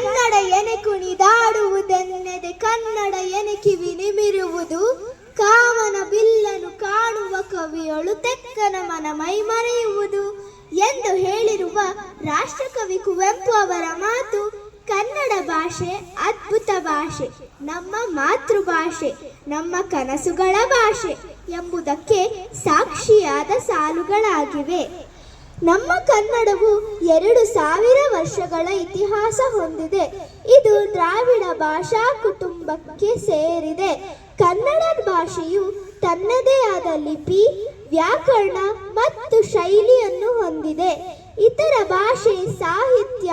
ಕನ್ನಡ ಎನೆ ಕುಣಿದಾಡುವುದೆನ್ನದೆ ಕನ್ನಡ ಎನೆ ಕಿವಿ ನಿಮಿರುವುದು ಕಾಮನ ಬಿಲ್ಲನು ಕಾಣುವ ಕವಿಯೊಳು ತೆಕ್ಕನ ಮನ ಮೈಮರೆಯುವುದು ಎಂದು ಹೇಳಿರುವ ರಾಷ್ಟ್ರಕವಿ ಕುವೆಂಪು ಅವರ ಮಾತು ಕನ್ನಡ ಭಾಷೆ ಅದ್ಭುತ ಭಾಷೆ, ನಮ್ಮ ಮಾತೃಭಾಷೆ, ನಮ್ಮ ಕನಸುಗಳ ಭಾಷೆ ಎಂಬುದಕ್ಕೆ ಸಾಕ್ಷಿಯಾದ ಸಾಲುಗಳಾಗಿವೆ. ನಮ್ಮ ಕನ್ನಡವು 2000 ವರ್ಷಗಳ ಇತಿಹಾಸ ಹೊಂದಿದೆ. ಇದು ದ್ರಾವಿಡ ಭಾಷಾ ಕುಟುಂಬಕ್ಕೆ ಸೇರಿದೆ. ಕನ್ನಡ ಭಾಷೆಯು ತನ್ನದೇ ಆದ ಲಿಪಿ, ವ್ಯಾಕರಣ ಮತ್ತು ಶೈಲಿಯನ್ನು ಹೊಂದಿದೆ. ಇತರ ಭಾಷೆ, ಸಾಹಿತ್ಯ,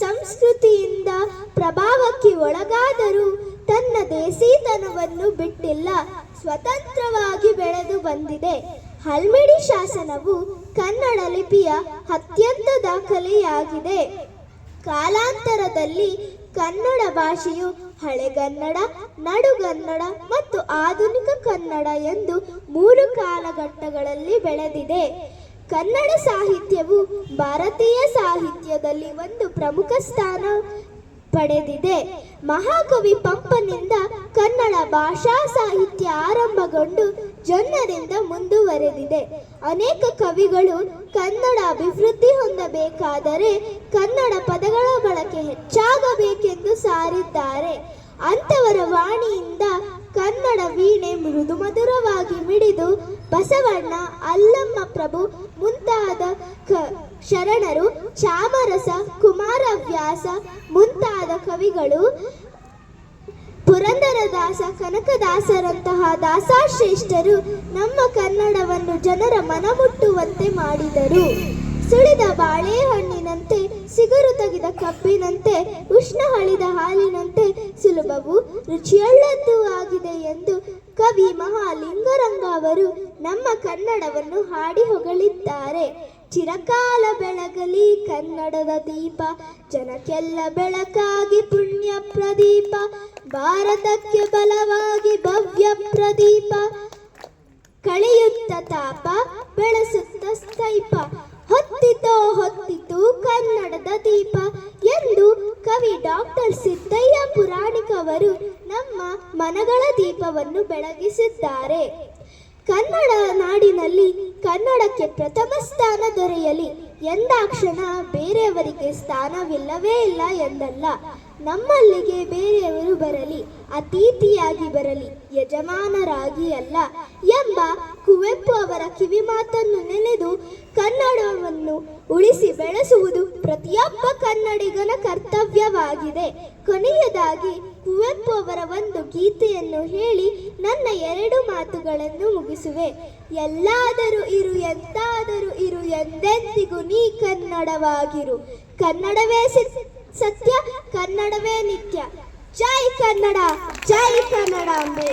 ಸಂಸ್ಕೃತಿಯಿಂದ ಪ್ರಭಾವಕ್ಕೆ ಒಳಗಾದರೂ ತನ್ನ ದೇಸಿತನವನ್ನು ಬಿಟ್ಟಿಲ್ಲ, ಸ್ವತಂತ್ರವಾಗಿ ಬೆಳೆದು ಬಂದಿದೆ. ಹಲ್ಮಿಡಿ ಶಾಸನವು ಕನ್ನಡ ಲಿಪಿಯ ಅತ್ಯಂತ ದಾಖಲೆಯಾಗಿದೆ. ಕಾಲಾಂತರದಲ್ಲಿ ಕನ್ನಡ ಭಾಷೆಯು ಹಳೆಗನ್ನಡ, ನಡುಗನ್ನಡ ಮತ್ತು ಆಧುನಿಕ ಕನ್ನಡ ಎಂದು 3 ಕಾಲಘಟ್ಟಗಳಲ್ಲಿ ಬೆಳೆದಿದೆ. ಕನ್ನಡ ಸಾಹಿತ್ಯವು ಭಾರತೀಯ ಸಾಹಿತ್ಯದಲ್ಲಿ ಒಂದು ಪ್ರಮುಖ ಸ್ಥಾನ ಪಡೆದಿದೆ. ಮಹಾಕವಿ ಪಂಪನಿಂದ ಕನ್ನಡ ಭಾಷಾ ಸಾಹಿತ್ಯ ಆರಂಭಗೊಂಡು ಜನರಿಂದ ಮುಂದುವರೆದಿದೆ. ಅನೇಕ ಕವಿಗಳು ಕನ್ನಡ ಅಭಿವೃದ್ಧಿ ಹೊಂದಬೇಕಾದರೆ ಕನ್ನಡ ಪದಗಳ ಬಳಕೆ ಹೆಚ್ಚಾಗಬೇಕೆಂದು ಸಾರಿದ್ದಾರೆ. ಅಂಥವರ ವಾಣಿಯಿಂದ ಕನ್ನಡ ವೀಣೆ ಮೃದು ಮಧುರವಾಗಿ ಮಿಡಿದು ಬಸವಣ್ಣ, ಅಲ್ಲಮ್ಮ ಪ್ರಭು ಮುಂತಾದ ಶರಣರು, ಚಾಮರಸ, ಕುಮಾರವ್ಯಾಸ ಮುಂತಾದ ಕವಿಗಳು, ಪುರಂದರದಾಸ, ಕನಕದಾಸರಂತಹ ದಾಸಶ್ರೇಷ್ಠರು ನಮ್ಮ ಕನ್ನಡವನ್ನು ಜನರ ಮನಮುಟ್ಟುವಂತೆ ಮಾಡಿದರು. ಸುಳಿದ ಬಾಳೆಹಣ್ಣಿನಂತೆ, ಸಿಗುರು ತೆಗೆದ ಕಬ್ಬಿನಂತೆ, ಉಷ್ಣ ಹಳಿದ ಹಾಲಿನಂತೆ ಸುಲಭವೂ ರುಚಿಯುಳ್ಳದ್ದೂ ಆಗಿದೆ ಎಂದು ಕವಿ ಮಹಾಲಿಂಗರಂಗ ಅವರು ನಮ್ಮ ಕನ್ನಡವನ್ನು ಹಾಡಿ ಹೊಗಳಿದ್ದಾರೆ. ಚಿರಕಾಲ ಬೆಳಗಲಿ ಕನ್ನಡದ ದೀಪ, ಜನಕ್ಕೆಲ್ಲ ಬೆಳಕಾಗಿ ಪುಣ್ಯ ಪ್ರದೀಪ, ಭಾರತಕ್ಕೆ ಬಲವಾಗಿ ಭವ್ಯ ಪ್ರದೀಪ, ಕಳೆಯುತ್ತ ತಾಪ ಬೆಳೆಸುತ್ತ ಸ್ಥೈಪ, ಹೊತ್ತಿತು ಕನ್ನಡದ ದೀಪ ಎಂದು ಕವಿ ಡಾಕ್ಟರ್ ಸಿದ್ದಯ್ಯ ಪುರಾಣಿಕ ಅವರು ನಮ್ಮ ಮನಗಳ ದೀಪವನ್ನು ಬೆಳಗಿಸಿದ್ದಾರೆ. ಕನ್ನಡ ನಾಡಿನಲ್ಲಿ ಕನ್ನಡಕ್ಕೆ ಪ್ರಥಮ ಸ್ಥಾನ ದೊರೆಯಲಿ ಎಂದಾಕ್ಷಣ ಬೇರೆಯವರಿಗೆ ಸ್ಥಾನವಿಲ್ಲವೇ ಇಲ್ಲ ಎಂದಲ್ಲ. ನಮ್ಮಲ್ಲಿಗೆ ಬೇರೆಯವರು ಬರಲಿ, ಅತಿಥಿಯಾಗಿ ಬರಲಿ, ಯಜಮಾನರಾಗಿ ಅಲ್ಲ ಎಂಬ ಕುವೆಂಪು ಅವರ ಕಿವಿಮಾತನ್ನು ನೆನೆದು ಕನ್ನಡವನ್ನು ಉಳಿಸಿ ಬೆಳೆಸುವುದು ಪ್ರತಿಯೊಬ್ಬ ಕನ್ನಡಿಗನ ಕರ್ತವ್ಯವಾಗಿದೆ. ಕೊನೆಯದಾಗಿ ಕುವೆಂಪು ಅವರ ಒಂದು ಗೀತೆಯನ್ನು ಹೇಳಿ ನನ್ನ 2 ಮಾತುಗಳನ್ನು ಮುಗಿಸುವೆ. ಎಲ್ಲಾದರೂ ಇರು, ಎಂತಾದರೂ ಇರು, ಎಂದೆಂದಿಗೂ ನೀ ಕನ್ನಡವಾಗಿರು. ಕನ್ನಡವೇ ಸತ್ಯ, ಕನ್ನಡವೇ ನಿತ್ಯ. ಜೈ ಕನ್ನಡ, ಜೈ ಕನ್ನಡಾಂಬೆ.